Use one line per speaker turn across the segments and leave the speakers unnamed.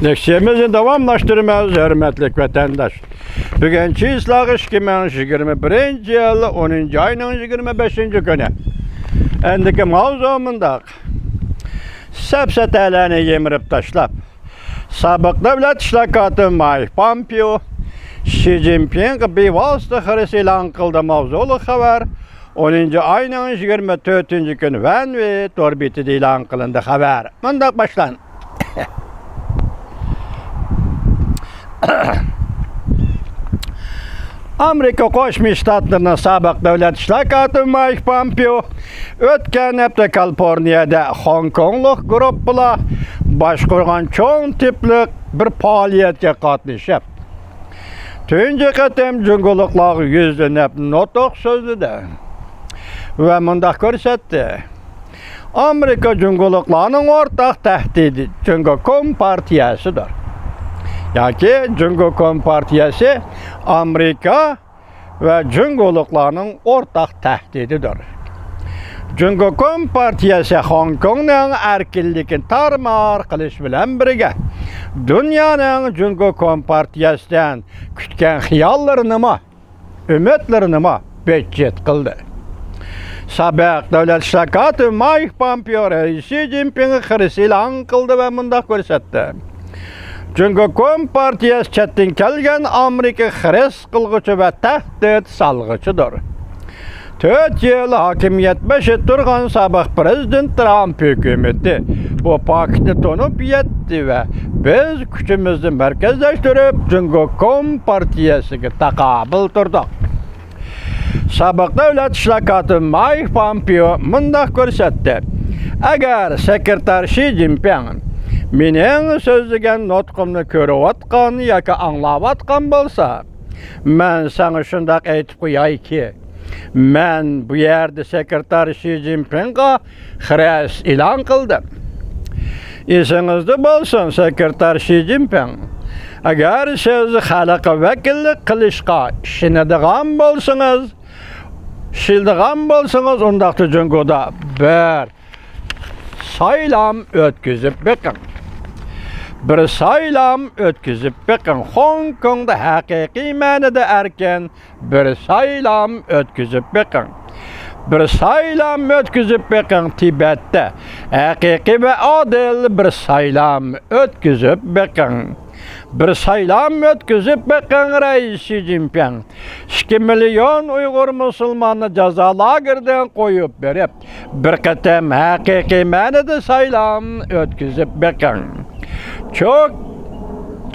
Leksiyemizi davamlaştırmaz hürmetlik vatandaş. Bugünkü ıslahı 2021 yıl 10. ayının 25. günü. Endiki mavzumunda sepsetelerini yemirip taşlap. Sabık devlet işlakatı Mike Pompeo, Xi Jinping bir vasıta hırıs ilan kıldı mavzulu haber. 10. ayının 24. günü ve torbiti ilan kılındı haber. Mundak başlan. Amerika Qo'shma Shtatlarning sobiq davlat ishloqchisi Mike Pompeo o'tgan hafta Kaliforniyada Hongkonglik guruhlar boshqargan cho'ng tipli bir faoliyatga qatnashib, tunji qatam junguliqlar yuzlab nutq so'zladi va mundaq ko'rsatdi. Amerika junguliqlarning o'rtaq tahdidi Jungo Kompartiyasidir. Yoki Jungo Kompartiyasi Amerika ve junguliqlarning o'rtaq tahdididir. Jungo Kompartiyasi Hong Kongning erkinligini tarmar qilish bilan birga dunyoning Jungo Kompartiyasidan kutgan xiyollarini, umidlarini bejet qildi. Sobiq davlat ishloqchisi Mike Pompeo Xi Jinping hırs e'lon qildi va mundaq ko'rsatdi. Jungo Kompartiyasi chetdan kelgan Amerika hırs qilg'uchi va tahdid solg'uchidir. 4 yil hokimiyat boshlab turgan sobiq prezident Trump hukumati bu paktni to'nib yetdi va biz kuchimizni markazlashtirib Jungo Kompartiyasiga taqobil turdik. Sobiq davlat ishloqchisi Mike Pompeo mundaq ko'rsatdi. Agar sekretar Xi Jinping mening so'zlagan nutqimni ko'rayotgan yoki anglayotgan bo'lsa, men sana shunday aytib qo'yayki, men bu yerda sekretar Xi Jinpingga hırs e'lon qildim. Esingizda bo'lsin, sekretar Xi Jinping, agar siz xalqqa vakillik qilishga ishonadigan bo'lsangiz, undaqda Jungoda bir saylam o'tkazib beqing. Bir saylam o'tkazib beqing. Hong Kongda haqiqiy ma'noda erkin bir saylam o'tkazib beqing. Bir saylam o'tkazib beqing. Tibetda haqiqiy va adil bir saylam o'tkazib beqing. Bir saylam o'tkazib beqing Reis Xi Jinping. 2 milyon Uyg'ur musulmonni jazo lageridan qo'yib berib, bir qatam haqiqiy ma'noda saylam o'tkazib beqing.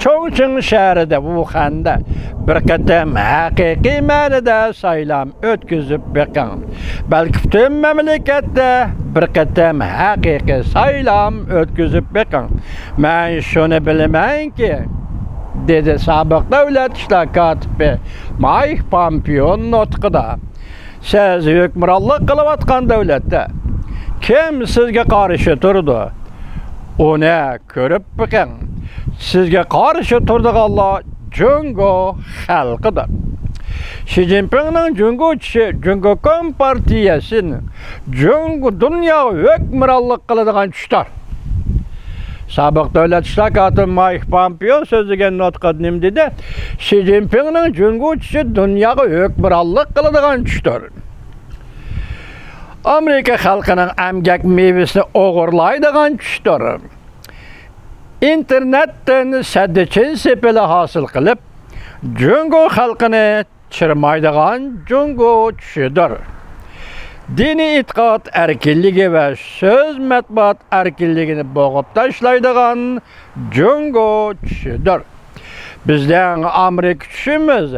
Chongqing shahrida Wuhan'da bir qatam haqiqiy ma'noda saylam o'tkazib beqing. Balki butun mamlakatda bir qatam haqiqiy saylam o'tkazib beqing. Men shuni bilamanki, dedi sobiq davlat ishloqchisi Mike Pompeo nutqida. Siz hukmronlik qilayotgan davlatda kim sizga qarshi turdi? Uni ko'rib beqing. Sizga qarshi turdiganlar Jungo xalqidir. Xi Jinpingning Jungo Kompartiyasini dunyo hukmronlik qiladigan kuchdir. Sobiq davlat ishloqchisi Mike Pompeo so'zlagan nutqida nim dedi? Xi Jinpingning dunyoga hukmronlik qiladigan kuchdir. Amerika xalqining emgak mevasini o'g'irlaydigan kuchdir. İnternetden saddiçin sepeli hasıl qilib, Jungo xalqini chirmaydigan Jungo kuchidir. Dini e'tiqod erkinligi va so'z matbuot erkinligini bo'g'ib tashlaydigan Jungo kuchidir. Bizning Amerika kuchimiz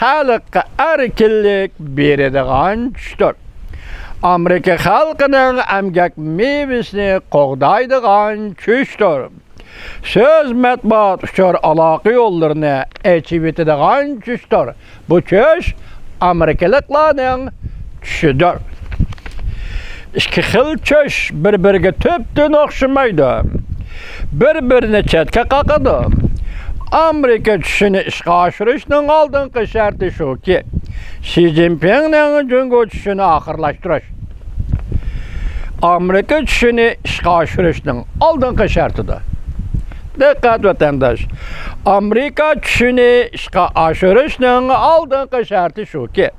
xalqqa erkinlik beradigan kuchdir. Amerika xalqining emgak mevasini qo'g'daydigan kuchdir. Söz matbuot uchun aloqa yo'llarini ochib etadigan kuchdir. Bu kuch Amerikaliklarning kuchidir. İki xil kuch bir-biriga tubdan o'xshamaydi. Bir-birini chetga qoqadi. Amerika kuchini ishga oshirishning oldingi sharti shuki, Xi Jinpingning Jungo kuchini oxirlashtirish. Amerika kuchini ishga oshirishning oldingi shartidir. Dikkat vatandaş. Amerika düşünü işe aşırışının aldığın şartı şu ki,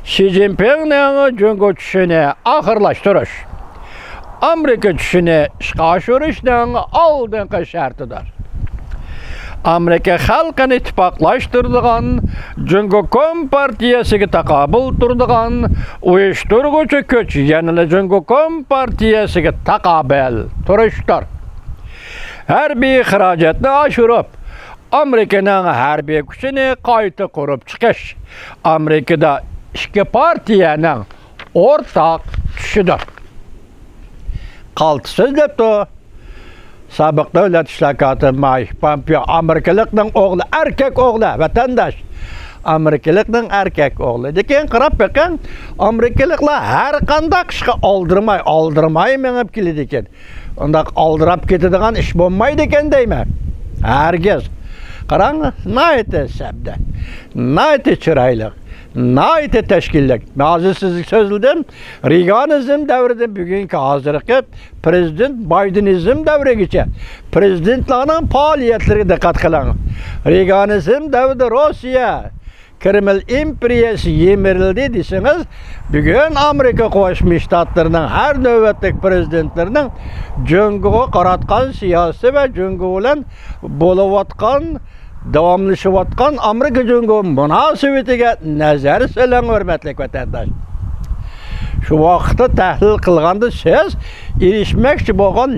Xi Jinping'nin Cungo düşünü ahırlaştırış. Amerika düşünü işe aşırışının aldığın şartıdır. Amerika halkını ittifaklaştırdıgan, Cungo Kompartiyasiga taqabul turdigan, uyuşturguchi köç, yani Cungo Kompartiyasiga taqabul turishdir. Harbiy xarajatni oshirib, Amerikaning harbiy kuchini qayta qurib chiqish Amerikada ikki partiyaning o'rtaq tushidir. Qaltisiz debdi Sabık Devlet İşlakatı Mike Pompeo, Amerikalıkның oğlu, erkek oğlu, vatandaş. Amerikalıkның erkek oğlu. Deken qarab bakın, Amerikalıklar her qandaq işe aldırmay menip keledi eken. Ondak aldırap ketadigan iş bo'lmaydi eken deyman. Herkes. Qarang, nayeti sabda. Nayeti chiroyli. Nayeti teşkillik. Bazı sizlik sözlüdüm. Reaganizm devrinde bugünkü hazırlıkı Prezident Bidenizm devre geçer. Prezidentlerin faaliyetleri dikkat kılın. Reaganizm devrinde Rusya Kreml imperiyası yemirildi deseniz, bugün Amerika Qo'shma Shtatlarının her növbetlik prezidentlerinin Cungo'ga qaratgan siyasi ve Cungo bilan bo'layotgan davamlaşıvatkan Amerika Cungo münasebetiga nazar so'lang hurmatli vatandosh. Şu vaqtda tahlil qilganda siz erishmoqchi bo'lgan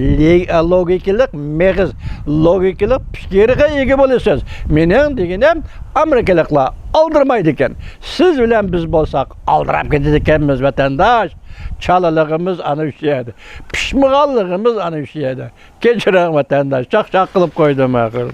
logikalik meg'iz, logikalik fikirga ega bo'lasiz. Mening deganim Amerikaliklar aldırmaydı ekan. Siz bilan biz bo'lsak aldırab ketadi ekanmiz vatandosh. Çalalığımız ana shu yerda. Pishmag'anligimiz ana shu yerda. Kechiring vatandosh, chaq-chaq qilib qo'ydim axir.